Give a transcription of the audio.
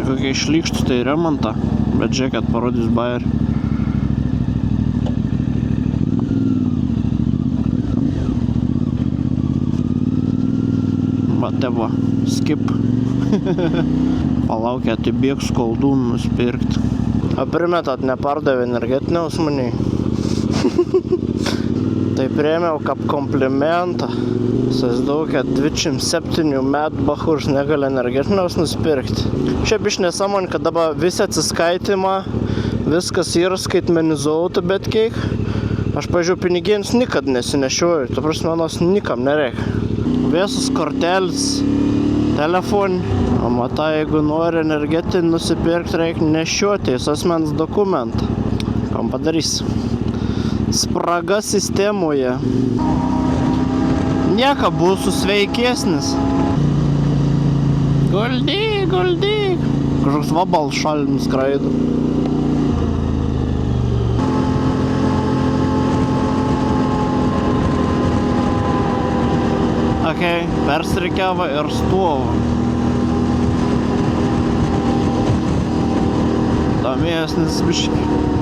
Čia kokie išlykštų tai remontą, bet žiūrėkit, parodys bairį. Tėvo, skip. Palaukia, atibėgs koldūnų nusipirkti. O primetat, nepardavė energetinę usmaniai. Tai priėmiau kaip komplimentą. Įsivaizduoju, kad 27 metų bachūrs negali energetinės nusipirkti. Šiaip iš nesąmonė, kad dabar visi atsiskaitimą, viskas yra skaitmenizuota, bet kiek. Aš, pažiūrėjau, pinigėns nikad nesinešioju. Ta prasme, manos nikam nereikia. Visus kortelis, telefonį. O matai, jeigu nori energetinį nusipirkti, reikia nešiuotis asmens dokumentą. Kam padarys? Spraga sistemoje. Nieka būsiu sveikesnis. Guldyk, guldyk. Kažkoks vabal šalinis skraido. Okei, persirikiavo ir stovo. Domėsnis biški.